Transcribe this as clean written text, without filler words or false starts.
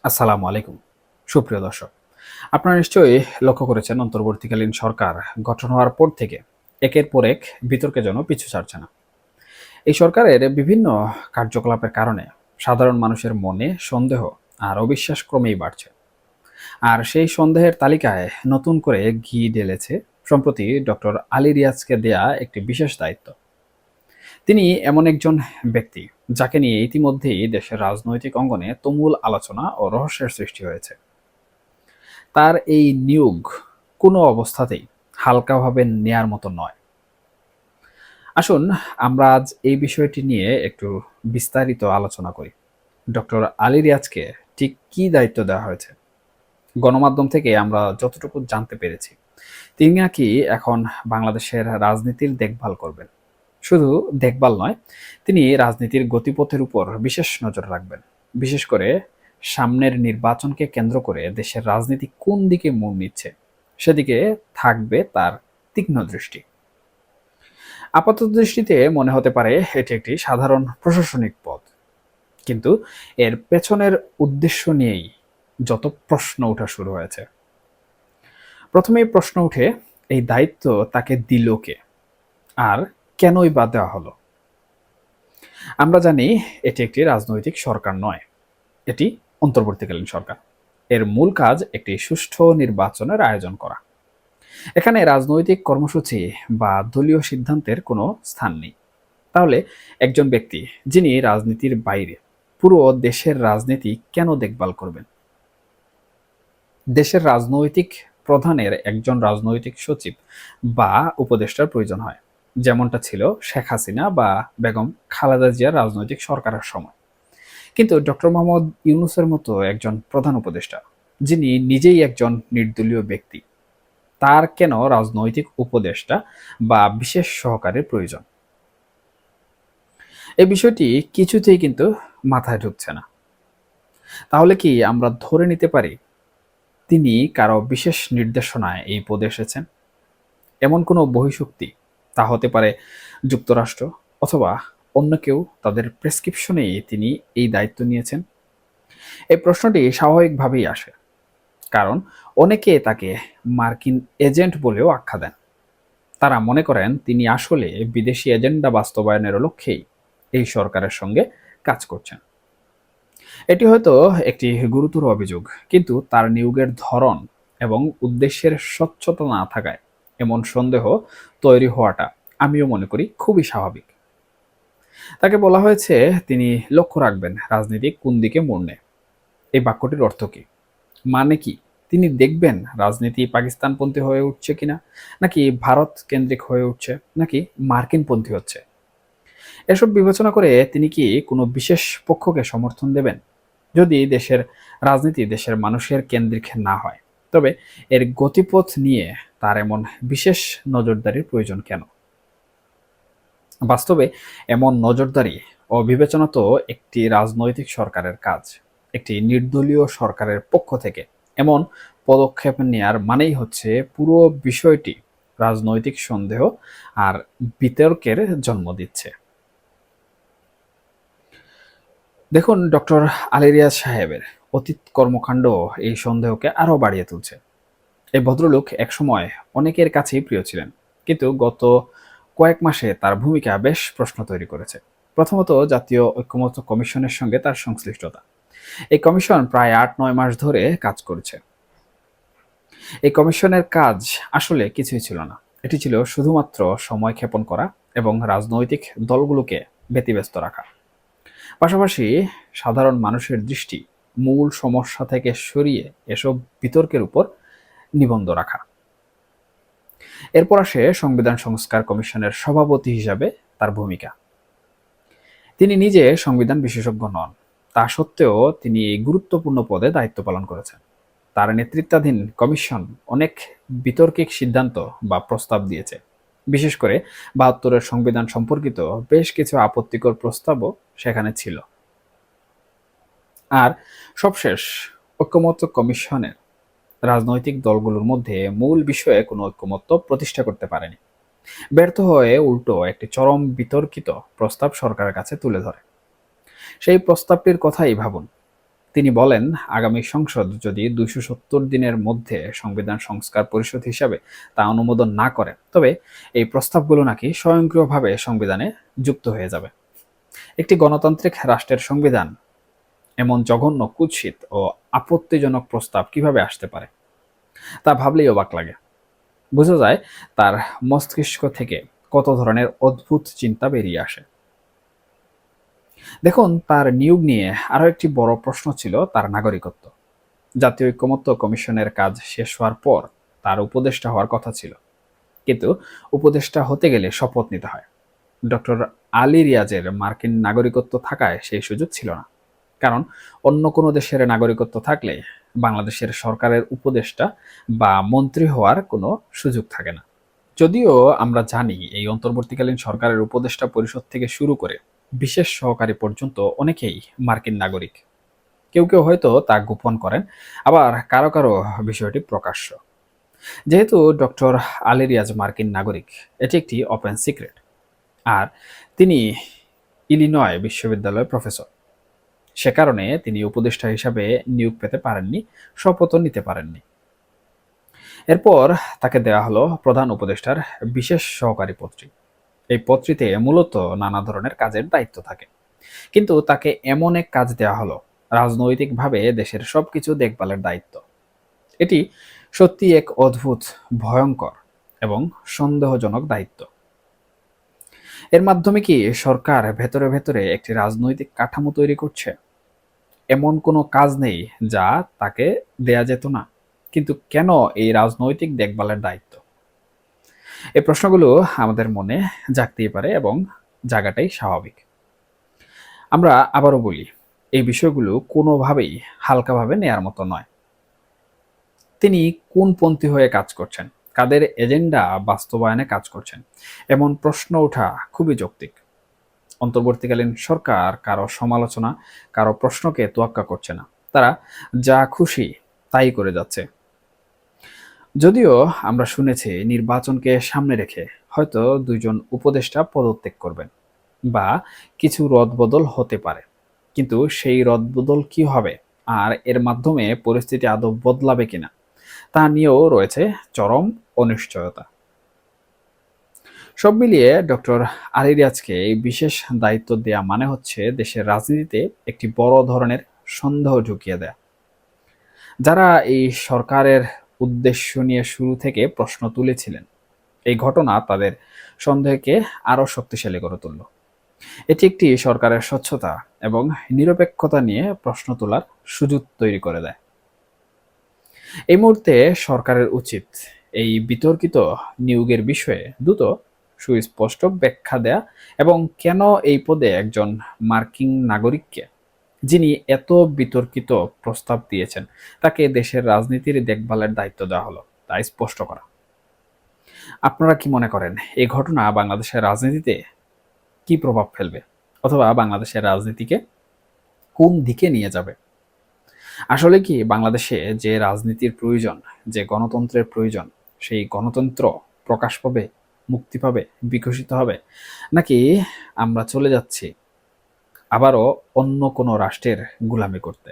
আসসালামু আলাইকুম। সুপ্রিয় দর্শক, আপনারা নিশ্চয়ই লক্ষ্য করেছেন অন্তর্বর্তীকালীন সরকার গঠন হওয়ার পর থেকে একের পর এক বিতর্কে যেন পিছু ছাড়ছে না। এই সরকারের বিভিন্ন কার্যকলাপের কারণে সাধারণ মানুষের মনে সন্দেহ আর অবিশ্বাস ক্রমেই বাড়ছে। আর সেই সন্দেহের তালিকায় নতুন করে ঘি ঢেলেছে সম্প্রতি ডক্টর আলী রিয়াজকে দেয়া একটি বিশেষ দায়িত্ব। তিনি এমন একজন ব্যক্তি যাকে নিয়ে ইতিমধ্যেই দেশের রাজনৈতিক অঙ্গনে তুমুল আলোচনা ও রহস্যের সৃষ্টি হয়েছে। তার এই নিয়োগ কোনো অবস্থাতেই হালকাভাবে নেয়ার মতো নয়। আসুন আমরা আজ এই বিষয়টি নিয়ে একটু বিস্তারিত আলোচনা করি। ডক্টর আলী রিয়াজকে ঠিক কী দায়িত্ব দেওয়া হয়েছে? গণমাধ্যম থেকে আমরা যতটুকু জানতে পেরেছি, তিনি নাকি এখন বাংলাদেশের রাজনীতির দেখভাল করবেন। শুধু দেখভাল নয়, তিনি রাজনীতির গতিপথের উপর বিশেষ নজর রাখবেন। বিশেষ করে সামনের নির্বাচনকে কেন্দ্র করে দেশের রাজনীতি কোন দিকে মোড় নিচ্ছে, সেদিকে থাকবে তার তীক্ষ্ণ দৃষ্টি। আপাত দৃষ্টিতে মনে হতে পারে এটি একটি সাধারণ প্রশাসনিক পদ, কিন্তু এর পেছনের উদ্দেশ্য নিয়েই যত প্রশ্ন ওঠা শুরু হয়েছে। প্রথমেই প্রশ্ন উঠে, এই দায়িত্ব তাকে দিল কে, আর কেনই বা দেওয়া হলো? আমরা জানি এটি একটি রাজনৈতিক সরকার নয়, এটি অন্তর্বর্তীকালীন সরকার। এর মূল কাজ একটি সুষ্ঠু নির্বাচনের আয়োজন করা। এখানে রাজনৈতিক কর্মসূচি বা দলীয় সিদ্ধান্তের কোনো স্থান নেই। তাহলে একজন ব্যক্তি যিনি রাজনীতির বাইরে পুরো দেশের রাজনীতি কেন দেখভাল করবেন? দেশের রাজনৈতিক প্রধানের একজন রাজনৈতিক সচিব বা উপদেষ্টার প্রয়োজন হয়, যেমনটা ছিল শেখ হাসিনা বা বেগম খালেদা জিয়ার রাজনৈতিক সরকারের সময়। কিন্তু ডক্টর মোহাম্মদ ইউনূসের মতো একজন প্রধান উপদেষ্টা, যিনি নিজেই একজন নির্দলীয় ব্যক্তি, তার কেন রাজনৈতিক উপদেষ্টা বা বিশেষ সহকারীর প্রয়োজন? এই বিষয়টি কিছুতেই কিন্তু মাথায় ঢুকছে না। তাহলে কি আমরা ধরে নিতে পারি তিনি কারো বিশেষ নির্দেশনায় এই পদে এসেছেন? এমন কোনো বহিঃশক্তি, তা হতে পারে যুক্তরাষ্ট্র অথবা অন্য কেউ, তাদের প্রেসক্রিপশনেই তিনি এই দায়িত্ব নিয়েছেন? এই প্রশ্নটি স্বাভাবিকভাবেই আসে, কারণ অনেকে তাকে মার্কিন এজেন্ট বলেও আখ্যা দেন। তারা মনে করেন তিনি আসলে বিদেশি এজেন্ডা বাস্তবায়নের লক্ষ্যেই এই সরকারের সঙ্গে কাজ করছেন। এটি হয়তো একটি গুরুতর অভিযোগ, কিন্তু তার নিয়োগের ধরন এবং উদ্দেশ্যের স্বচ্ছতা না থাকায় এমন সন্দেহ তৈরি হওয়াটা আমিও মনে করি খুবই স্বাভাবিক। তাকে বলা হয়েছে তিনি লক্ষ্য রাখবেন রাজনীতি কোন দিকে মোড় নেয়। এই বাক্যটির অর্থ কি? মানে কি তিনি দেখবেন রাজনীতি পাকিস্তানপন্থী হয়ে উঠছে কিনা, নাকি ভারত কেন্দ্রিক হয়ে উঠছে, নাকি মার্কিনপন্থী হচ্ছে? এসব বিবেচনা করে তিনি কি কোনো বিশেষ পক্ষকে সমর্থন দেবেন? যদি দেশের রাজনীতি দেশের মানুষের কেন্দ্রিক না হয়, তবে এর গতিপথ নিয়ে তার এমন বিশেষ নজরদারির প্রয়োজন কেন? বাস্তবে এমন নজরদারি ও বিবেচনা তো একটি রাজনৈতিক সরকারের কাজ। একটি নির্দলীয় সরকারের পক্ষ থেকে এমন পদক্ষেপ নেয়ার মানেই হচ্ছে পুরো বিষয়টি রাজনৈতিক সন্দেহ আর বিতর্কের জন্ম দিচ্ছে। দেখুন, ডক্টর আলী রিয়াজ সাহেবের অতীত কর্মকাণ্ড এই সন্দেহকে আরও বাড়িয়ে তুলছে। এই ভদ্রলোক একসময় অনেকের কাছেই প্রিয় ছিলেন, কিন্তু গত কয়েক মাসে তার ভূমিকা বেশ প্রশ্ন তৈরি করেছে। প্রথমত, জাতীয় ঐক্যমত্য কমিশনের সঙ্গে তার সংশ্লিষ্টতা। এই কমিশন প্রায় ৮-৯ মাস ধরে কাজ করছে। এই কমিশনের কাজ আসলে কিছুই ছিল না। এটি ছিল শুধুমাত্র সময় ক্ষেপণ করা এবং রাজনৈতিক দলগুলোকে ব্যতিব্যস্ত রাখা। পাশাপাশি সাধারণ মানুষের দৃষ্টি মূল সমস্যা থেকে সরিয়ে এসব বিতর্কের উপর নিবন্ধ রাখা। এরপর আসে সংবিধান সংস্কার কমিশনের সভাপতি হিসাবে তার ভূমিকা। তিনি নিজে সংবিধান বিশেষজ্ঞ নন, তা সত্ত্বেও তিনি এই গুরুত্বপূর্ণ পদে দায়িত্ব পালন করেছেন। তার নেতৃত্বাধীন কমিশন অনেক বিতর্কিক সিদ্ধান্ত বা প্রস্তাব দিয়েছে। বিশেষ করে ৭২-এর সংবিধান সম্পর্কিত বেশ কিছু আপত্তিকর প্রস্তাবও সেখানে ছিল। আর সবশেষ, ঐকমত্য কমিশনের রাজনৈতিক দলগুলোর মধ্যে মূল বিষয়ে কোনো ঐকমত্য প্রতিষ্ঠা করতে পারেনি। ব্যর্থ হয়ে উল্টো একটি চরম বিতর্কিত প্রস্তাব সরকারের কাছে তুলে ধরে। সেই প্রস্তাবটির কথাই ভাবুন। তিনি বলেন, আগামী সংসদ যদি ২৭০ দিনের মধ্যে সংবিধান সংস্কার পরিষদ হিসাবে তা অনুমোদন না করে, তবে এই প্রস্তাবগুলো নাকি স্বয়ংক্রিয়ভাবে সংবিধানে যুক্ত হয়ে যাবে। একটি গণতান্ত্রিক রাষ্ট্রের সংবিধান এমন জঘন্য, কুৎসিত ও আপত্তিজনক প্রস্তাব কিভাবে আসতে পারে তা ভাবলেই অবাক লাগে। বোঝা যায় তার মস্তিষ্ক থেকে কত ধরনের অদ্ভুত চিন্তা বেরিয়ে আসে। দেখুন, তার নিয়োগ নিয়ে আরো একটি বড় প্রশ্ন ছিল তার নাগরিকত্ব। জাতীয় ঐকমত্য কমিশনের কাজ শেষ হওয়ার পর তার উপদেষ্টা হওয়ার কথা ছিল, কিন্তু উপদেষ্টা হতে গেলে শপথ নিতে হয়। ডক্টর আলী রিয়াজের মার্কিন নাগরিকত্ব থাকায় সেই সুযোগ ছিল না, কারণ অন্য কোনো দেশের নাগরিকত্ব থাকলে বাংলাদেশের সরকারের উপদেষ্টা বা মন্ত্রী হওয়ার কোনো সুযোগ থাকে না। যদিও আমরা জানি এই অন্তর্বর্তীকালীন সরকারের উপদেষ্টা পরিষদ থেকে শুরু করে বিশেষ সহকারী পর্যন্ত অনেকেই মার্কিন নাগরিক। কেউ কেউ হয়তো তা গোপন করেন, আবার কারো কারো বিষয়টি প্রকাশ্য। যেহেতু ডক্টর আলী রিয়াজ মার্কিন নাগরিক, এটি একটি ওপেন সিক্রেট। আর তিনি ইলিনয় বিশ্ববিদ্যালয়ের প্রফেসর। সে কারণে তিনি উপদেষ্টা হিসাবে নিয়োগ পেতে পারেননি, শপথও নিতে পারেননি। এরপর তাকে দেওয়া হলো প্রধান উপদেষ্টার বিশেষ সহকারী পত্রী। এই পত্রীতে মূলত নানা ধরনের কাজের দায়িত্ব থাকে, কিন্তু তাকে এমন এক কাজ দেওয়া হলো, রাজনৈতিকভাবে দেশের সবকিছু দেখভালের দায়িত্ব। এটি সত্যি এক অদ্ভুত, ভয়ঙ্কর এবং সন্দেহজনক দায়িত্ব। এর মাধ্যমে কি সরকার ভেতরে ভেতরে একটি রাজনৈতিক কাঠামো তৈরি করছে? এমন কোনো কাজ নেই যা তাকে দেয়া যেত না, কিন্তু কেন এই রাজনৈতিক দেখভালের দায়িত্ব? এই প্রশ্নগুলো আমাদের মনে জাগতেই পারে, এবং জাগাটাই স্বাভাবিক। আমরা আবারও বলি, এই বিষয়গুলো কোনোভাবেই হালকাভাবে নেয়ার মতো নয়। তিনি কোন পন্থী হয়ে কাজ করছেন, কাদের এজেন্ডা বাস্তবায়নে কাজ করছেন, এমন প্রশ্ন ওঠা খুবই যৌক্তিক। অন্তর্বর্তীকালীন সরকার কারো সমালোচনা, কারো প্রশ্নকে তোয়াক্কা করছে না। তারা যা খুশি তাই করে যাচ্ছে। যদিও আমরা শুনেছি নির্বাচনকে সামনে রেখে হয়তো ২ জন উপদেষ্টা পদত্যাগ করবেন বা কিছু রদবদল হতে পারে, কিন্তু সেই রদবদল কি হবে আর এর মাধ্যমে পরিস্থিতি আদৌ বদলাবে কিনা তা নিয়েও রয়েছে চরম অনিশ্চয়তা। সব মিলিয়ে ডক্টর আলী রিয়াজকে এই বিশেষ দায়িত্ব দেয়া মানে হচ্ছে দেশের রাজনীতিতে একটি বড় ধরনের সন্দেহ ঢুকিয়ে দেয়া। যারা এই সরকারের উদ্দেশ্য নিয়ে শুরু থেকে প্রশ্ন তুলেছিলেন, এই ঘটনা তাদের সন্দেহকে আরো শক্তিশালী করে তুলল। এটি একটি সরকারের স্বচ্ছতা এবং নিরপেক্ষতা নিয়ে প্রশ্ন তোলার সুযোগ তৈরি করে দেয়। এই মুহূর্তে সরকারের উচিত এই বিতর্কিত নিয়োগের বিষয়ে দ্রুত সুস্পষ্ট ব্যাখ্যা দেয়া, এবং কেন এই পদে একজন মার্কিন নাগরিককে, যিনি এত বিতর্কিত প্রস্তাব দিয়েছেন, তাকে দেশের রাজনীতির দেখভালের দায়িত্ব দেওয়া হলো তা স্পষ্ট করা। আপনারা কি মনে করেন এই ঘটনা বাংলাদেশের রাজনীতিতে কি প্রভাব ফেলবে, অথবা বাংলাদেশের রাজনীতিকে কোন দিকে নিয়ে যাবে? আসলে কি বাংলাদেশে যে রাজনীতির প্রয়োজন, যে গণতন্ত্রের প্রয়োজন, সেই গণতন্ত্র প্রকাশ পাবে, মুক্তি পাবে, বিকশিত হবে, নাকি আমরা চলে যাচ্ছি আবারও অন্য কোনো রাষ্ট্রের গোলামি করতে?